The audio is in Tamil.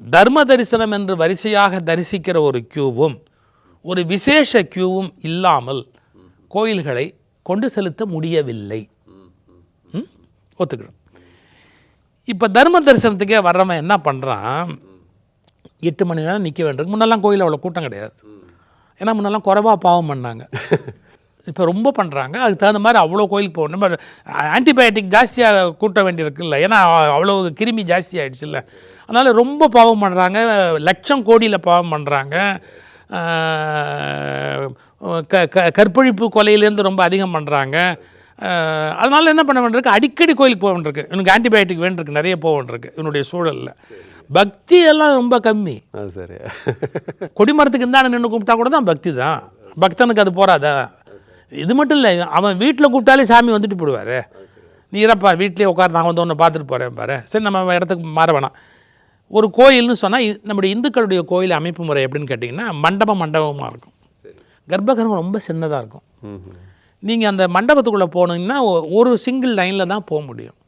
தர்ம தரிசனம் என்று வரிசையாக தரிசிக்கிற ஒரு கியூவும் ஒரு விசேஷ கியூவும் இல்லாமல் கோயில்களை கொண்டு செலுத்த முடியவில்லை. ஒத்துக்கிறோம். இப்போ தர்ம தரிசனத்துக்கே வர்றவன் என்ன பண்ணுறான், 8 மணி நேரம் நிற்க வேண்டியிருக்கு. முன்னெல்லாம் கோயில் அவ்வளோ கூட்டம் கிடையாது, ஏன்னா முன்னெல்லாம் குறைவாக பாவம் பண்ணாங்க. இப்போ ரொம்ப பண்ணுறாங்க. அதுக்கு தகுந்த மாதிரி அவ்வளோ கோயிலுக்கு போகணும். நம்ம ஆன்டிபயோட்டிக் ஜாஸ்தியாக கூட்ட வேண்டியிருக்குல்ல, ஏன்னா அவ்வளோ கிருமி ஜாஸ்தி ஆகிடுச்சு இல்லை. அதனால் ரொம்ப பாவம் பண்ணுறாங்க, லட்சம் கோடியில் பாவம் பண்ணுறாங்க. கற்பழிப்பு கொலையிலேருந்து ரொம்ப அதிகம் பண்ணுறாங்க. அதனால் என்ன பண்ண வேண்டியிருக்கு, அடிக்கடி கோயிலுக்கு போக வேண்டியிருக்கு. இவனுக்கு ஆன்டிபயோட்டிக் வேண்டியிருக்கு, நிறைய போக வேண்டியிருக்கு. இவனுடைய சூழலில் பக்தி எல்லாம் ரொம்ப கம்மி. சரி, கொடிமரத்துக்கு இருந்தாலும் நின்று கூப்பிட்டா கூட தான் பக்தி தான். பக்தனுக்கு அது போகாதா? இது மட்டும் இல்லை, அவன் வீட்டில் கூப்பிட்டாலே சாமி வந்துட்டு போடுவார். நீ இறப்பா வீட்டிலே உட்கார், நான் வந்து ஒன்று பார்த்துட்டு போகிறேன் பாரு. சரி, நம்ம இடத்துக்கு மாற வேணாம். ஒரு கோயில்னு சொன்னால் நம்முடைய இந்துக்களுடைய கோயில் அமைப்பு முறை எப்படின்னு கேட்டிங்கன்னா, மண்டபமாக இருக்கும். கர்ப்பகிரகம் ரொம்ப சின்னதாக இருக்கும். நீங்கள் அந்த மண்டபத்துக்குள்ளே போனீங்கன்னா ஒரு சிங்கிள் லைனில் தான் போக முடியும்.